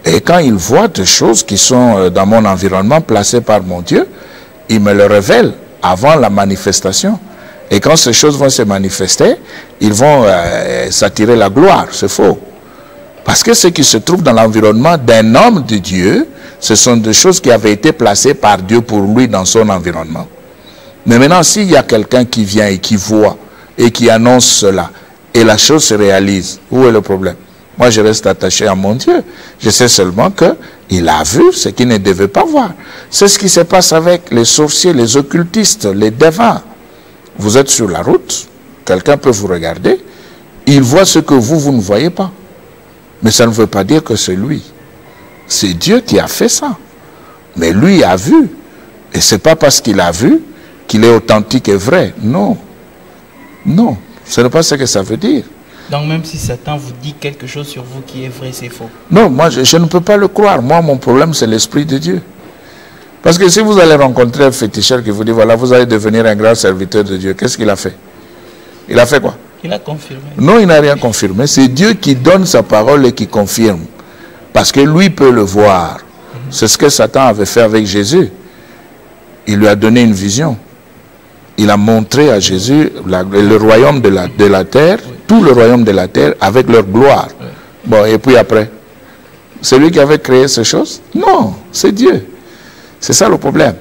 et quand ils voient des choses qui sont dans mon environnement placées par mon Dieu, ils me le révèlent avant la manifestation. Et quand ces choses vont se manifester, ils vont s'attirer la gloire, c'est faux. Parce que ce qui se trouve dans l'environnement d'un homme de Dieu, ce sont des choses qui avaient été placées par Dieu pour lui dans son environnement. Mais maintenant, s'il y a quelqu'un qui vient et qui voit et qui annonce cela, et la chose se réalise, où est le problème? Moi, je reste attaché à mon Dieu. Je sais seulement qu'il a vu ce qu'il ne devait pas voir. C'est ce qui se passe avec les sorciers, les occultistes, les devins. Vous êtes sur la route, quelqu'un peut vous regarder, il voit ce que vous ne voyez pas. Mais ça ne veut pas dire que c'est lui. C'est Dieu qui a fait ça. Mais lui a vu. Et ce n'est pas parce qu'il a vu qu'il est authentique et vrai. Non. Non. Ce n'est pas ce que ça veut dire. Donc même si Satan vous dit quelque chose sur vous qui est vrai, c'est faux. Non, moi je ne peux pas le croire. Moi, mon problème, c'est l'esprit de Dieu. Parce que si vous allez rencontrer un féticheur qui vous dit, voilà, vous allez devenir un grand serviteur de Dieu, qu'est-ce qu'il a fait? Il a fait quoi? Il a confirmé. Non, il n'a rien confirmé. C'est Dieu qui donne sa parole et qui confirme. Parce que lui peut le voir. C'est ce que Satan avait fait avec Jésus. Il lui a donné une vision. Il a montré à Jésus le royaume de la terre, tout le royaume de la terre avec leur gloire. Bon, et puis après, c'est lui qui avait créé ces choses? Non, c'est Dieu. C'est ça le problème.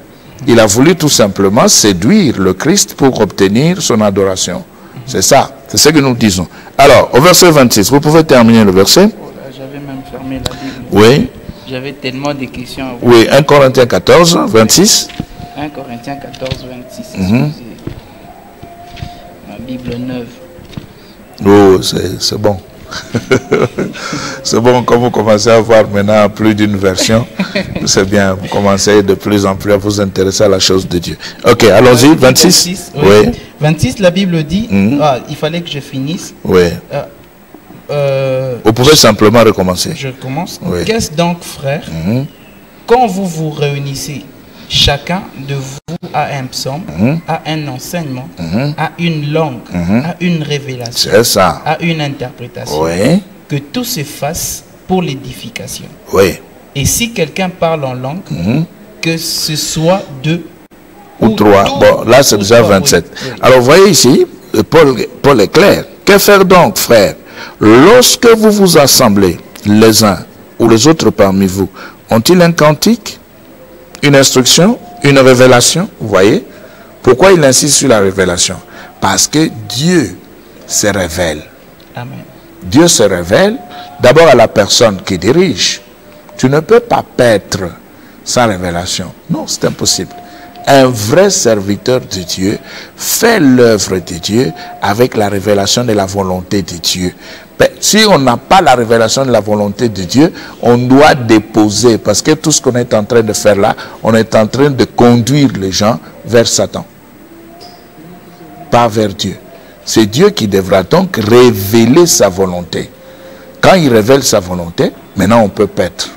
Il a voulu tout simplement séduire le Christ pour obtenir son adoration. C'est ça. C'est ce que nous disons. Alors, au verset 26, vous pouvez terminer le verset? J'avais même fermer la Bible. Oui. J'avais tellement de questions à vous. Oui, 1 Corinthiens 14, 26. 1 Corinthiens 14, 26. Mhm. Excusez. Ma Bible neuve. Oh, c'est bon. C'est bon, quand vous commencez à voir maintenant plus d'une version, c'est bien, vous commencez de plus en plus à vous intéresser à la chose de Dieu. Ok, allons-y, 26. Oui. Oui. 26, la Bible dit, Mhm. il fallait que je finisse. Oui. Vous pouvez simplement recommencer. Je commence. Oui. Qu'est-ce donc, frère, Mhm. quand vous vous réunissez, chacun de vous a un psaume, a un enseignement, a une langue, a une révélation, C'est ça. a une interprétation, Oui. que tout se fasse pour l'édification. Oui. Et si quelqu'un parle en langue, que ce soit deux Ou trois. deux Bon, là c'est ou déjà trois, 27. oui, oui. Alors, vous voyez ici, Paul est clair. Que faire donc, frères? Lorsque vous vous assemblez, les uns ou les autres parmi vous, ont-ils un cantique, une instruction, une révélation? Vous voyez? Pourquoi il insiste sur la révélation? Parce que Dieu se révèle. Amen. Dieu se révèle d'abord à la personne qui dirige. Tu ne peux pas paître sans révélation. Non, c'est impossible. Un vrai serviteur de Dieu fait l'œuvre de Dieu avec la révélation de la volonté de Dieu. Mais si on n'a pas la révélation de la volonté de Dieu, on doit déposer, parce que tout ce qu'on est en train de faire là, on est en train de conduire les gens vers Satan, pas vers Dieu. C'est Dieu qui devra donc révéler sa volonté. Quand il révèle sa volonté, maintenant on peut paître.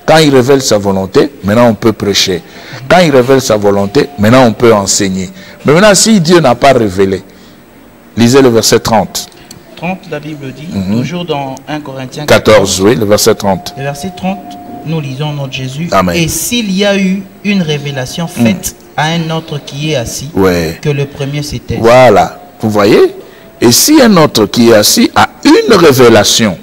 Quand il révèle sa volonté, maintenant on peut prêcher. Quand il révèle sa volonté, maintenant on peut enseigner. Mais maintenant, si Dieu n'a pas révélé, lisez le verset 30. 30, la Bible dit, toujours dans 1 Corinthiens 14, oui, le verset 30. Le verset 30, nous lisons notre Jésus. Amen. Et s'il y a eu une révélation faite à un autre qui est assis, Ouais. que le premier s'était. Voilà, vous voyez? Et si un autre qui est assis a une révélation,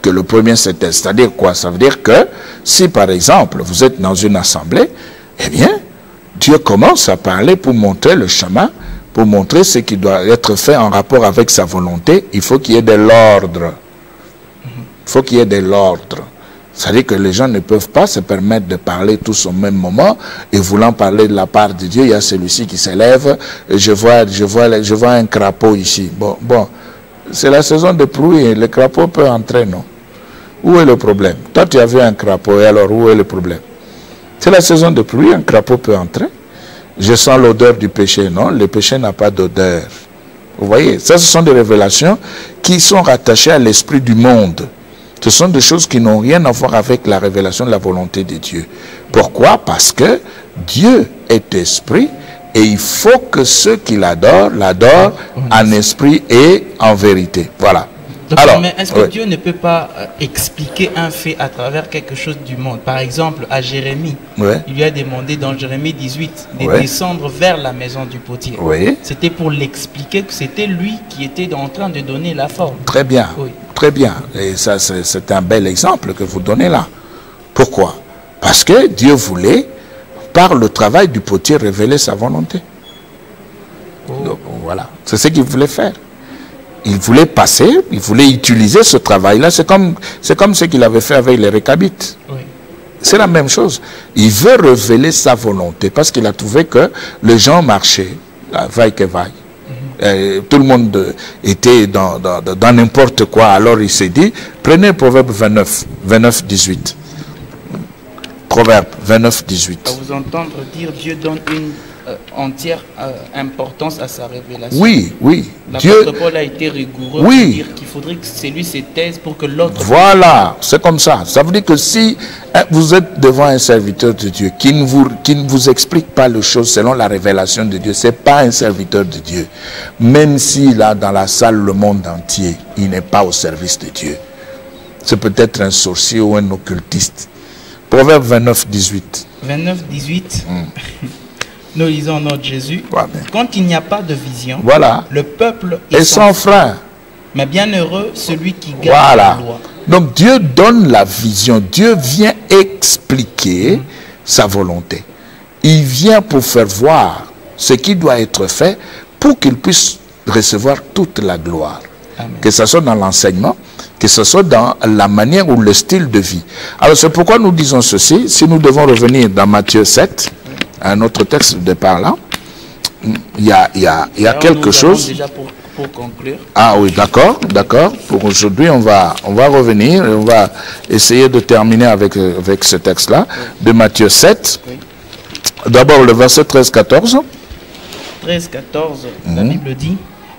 que le premier s'était, c'est-à-dire quoi? Ça veut dire que si par exemple vous êtes dans une assemblée, eh bien, Dieu commence à parler pour montrer le chemin, pour montrer ce qui doit être fait en rapport avec sa volonté. Il faut qu'il y ait de l'ordre. Il faut qu'il y ait de l'ordre. C'est-à-dire que les gens ne peuvent pas se permettre de parler tous au même moment et voulant parler de la part de Dieu, il y a celui-ci qui s'élève. Je vois un crapaud ici. Bon, c'est la saison de pluie et le crapaud peut entrer, non? Où est le problème? Toi, tu as vu un crapaud et alors où est le problème? C'est la saison de pluie, un crapaud peut entrer. Je sens l'odeur du péché. Non, le péché n'a pas d'odeur. Vous voyez, ça, ce sont des révélations qui sont rattachées à l'esprit du monde. Ce sont des choses qui n'ont rien à voir avec la révélation de la volonté de Dieu. Pourquoi? Parce que Dieu est esprit et il faut que ceux qui l'adorent, l'adorent en esprit et en vérité. Voilà. Donc, Alors, mais est-ce que Dieu ne peut pas expliquer un fait à travers quelque chose du monde? Par exemple, à Jérémie, il lui a demandé dans Jérémie 18 de descendre vers la maison du potier. C'était pour l'expliquer que c'était lui qui était en train de donner la forme. Très bien, très bien. Et ça, c'est un bel exemple que vous donnez là. Pourquoi? Parce que Dieu voulait, par le travail du potier, révéler sa volonté. Donc, voilà, c'est ce qu'il voulait faire. Il voulait passer, il voulait utiliser ce travail-là. C'est comme ce qu'il avait fait avec les Récabites. C'est la même chose. Il veut révéler sa volonté parce qu'il a trouvé que les gens marchaient, vaille que vaille. Tout le monde était dans n'importe quoi. Alors il s'est dit, prenez Proverbe 29, 18. Proverbe 29, 18. À vous entendre dire, Dieu donne une entière importance à sa révélation. Oui. L'apôtre Paul a été rigoureux pour dire qu'il faudrait que celui se taise pour que l'autre... Voilà, c'est comme ça. Ça veut dire que si vous êtes devant un serviteur de Dieu qui ne vous explique pas les choses selon la révélation de Dieu, ce n'est pas un serviteur de Dieu. Même s'il a dans la salle le monde entier, il n'est pas au service de Dieu. C'est peut-être un sorcier ou un occultiste. Proverbe 29, 18. 29, 18. Nous lisons notre Jésus. Quand il n'y a pas de vision, le peuple est sans frein. Mais bienheureux celui qui garde la loi. Donc Dieu donne la vision. Dieu vient expliquer sa volonté. Il vient pour faire voir ce qui doit être fait pour qu'il puisse recevoir toute la gloire. Amen. Que ce soit dans l'enseignement, que ce soit dans la manière ou le style de vie. Alors c'est pourquoi nous disons ceci. Si nous devons revenir dans Matthieu 7, un autre texte de par là, il y a Alors, quelque chose. Déjà pour conclure. Ah oui, d'accord, d'accord. Pour aujourd'hui, on va revenir et on va essayer de terminer avec ce texte-là, de Matthieu 7. Oui. D'abord le verset 13-14. 13, 14, la Bible dit,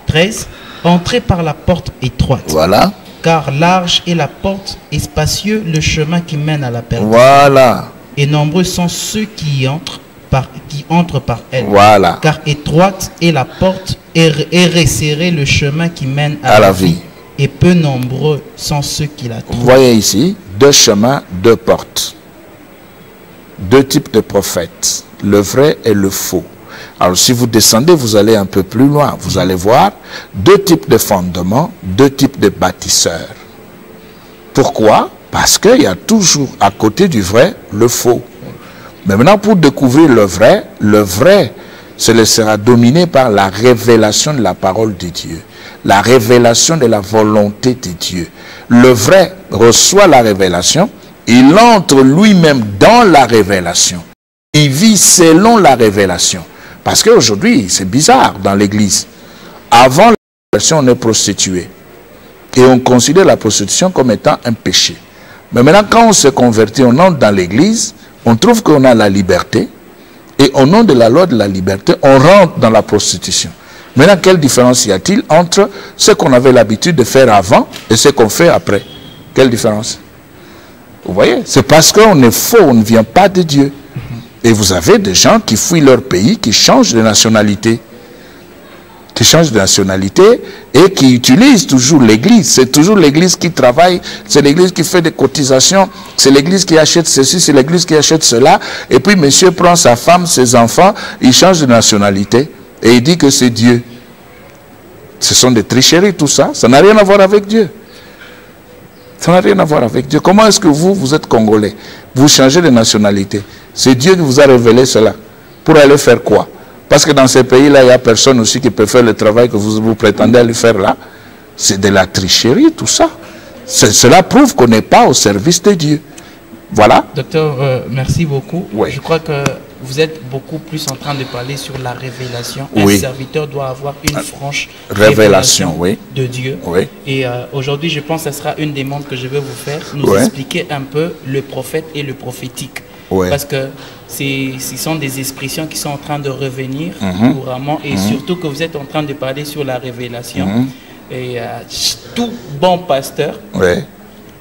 13, entrez par la porte étroite, Voilà, car large est la porte et spacieux le chemin qui mène à la perdition. voilà, Et nombreux sont ceux qui entrent par elle. voilà, Car étroite est la porte et resserré le chemin qui mène à la vie. Et peu nombreux sont ceux qui la Vous trouvent. voyez ici, 2 chemins, 2 portes. 2 types de prophètes, le vrai et le faux. Alors si vous descendez, vous allez un peu plus loin. Vous allez voir 2 types de fondements, 2 types de bâtisseurs. Pourquoi? Parce qu'il y a toujours à côté du vrai, le faux. Mais maintenant, pour découvrir le vrai se laissera dominer par la révélation de la parole de Dieu. La révélation de la volonté de Dieu. Le vrai reçoit la révélation, il entre lui-même dans la révélation. Il vit selon la révélation. Parce qu'aujourd'hui, c'est bizarre dans l'église. Avant la révélation, on est prostitué. Et on considère la prostitution comme étant un péché. Mais maintenant, quand on se convertit, on entre dans l'église, on trouve qu'on a la liberté. Et au nom de la loi de la liberté, on rentre dans la prostitution. Maintenant, quelle différence y a-t-il entre ce qu'on avait l'habitude de faire avant et ce qu'on fait après? Quelle différence? Vous voyez? C'est parce qu'on est faux, on ne vient pas de Dieu. Et vous avez des gens qui fuient leur pays, qui changent de nationalité. Qui changent de nationalité et qui utilisent toujours l'église. C'est toujours l'église qui travaille, c'est l'église qui fait des cotisations, c'est l'église qui achète ceci, c'est l'église qui achète cela. Et puis monsieur prend sa femme, ses enfants, il change de nationalité et il dit que c'est Dieu. Ce sont des tricheries tout ça, ça n'a rien à voir avec Dieu. Ça n'a rien à voir avec Dieu. Comment est-ce que vous êtes congolais? Vous changez de nationalité. C'est Dieu qui vous a révélé cela. Pour aller faire quoi? Parce que dans ces pays-là, il n'y a personne aussi qui peut faire le travail que vous prétendez aller faire là. C'est de la tricherie, tout ça. Cela prouve qu'on n'est pas au service de Dieu. Voilà. Docteur, merci beaucoup. Oui. Je crois que vous êtes beaucoup plus en train de parler sur la révélation. Oui. Un serviteur doit avoir une franche Révélation, oui. de Dieu. Oui. Et aujourd'hui, je pense que ce sera une demande que je vais vous faire. Nous Oui. expliquer un peu le prophète et le prophétique. Oui. Parce que ce sont des expressions qui sont en train de revenir couramment. Et surtout que vous êtes en train de parler sur la révélation. Et tout bon pasteur Oui.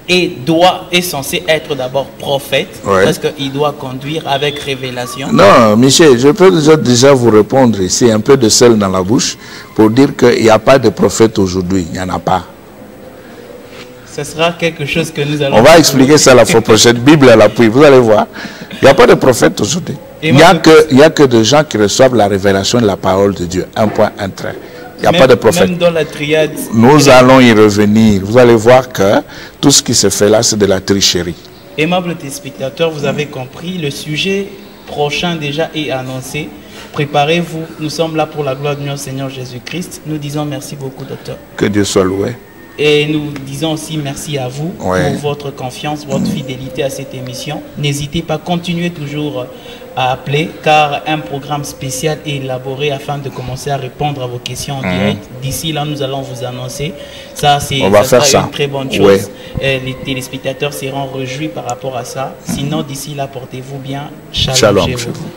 est censé être d'abord prophète, Ouais. parce qu'il doit conduire avec révélation. Non, Michel, je peux déjà vous répondre ici, un peu de sel dans la bouche, pour dire qu'il n'y a pas de prophète aujourd'hui. Il n'y en a pas. Ce sera quelque chose que nous allons... On va expliquer ça la fois prochaine. Bible à l'appui, vous allez voir. Il n'y a pas de prophète aujourd'hui. Et Il n'y a que des gens qui reçoivent la révélation de la parole de Dieu. Un point, un trait. Il n'y a pas de prophète. Même dans la triade... Nous allons y revenir. Vous allez voir que tout ce qui se fait là, c'est de la tricherie. Aimables téléspectateurs, vous avez compris, le sujet prochain déjà est annoncé. Préparez-vous, nous sommes là pour la gloire de notre Seigneur Jésus-Christ. Nous disons merci beaucoup, docteur. Que Dieu soit loué. Et nous disons aussi merci à vous Ouais. pour votre confiance, votre fidélité à cette émission. N'hésitez pas, continuez toujours à appeler, car un programme spécial est élaboré afin de commencer à répondre à vos questions en direct. D'ici là, nous allons vous annoncer. Ça, On va faire sera ça. une très bonne chose. Ouais. Les téléspectateurs seront réjouis par rapport à ça. Sinon, d'ici là, portez-vous bien. Shalom, Shalom chez chez vous. vous.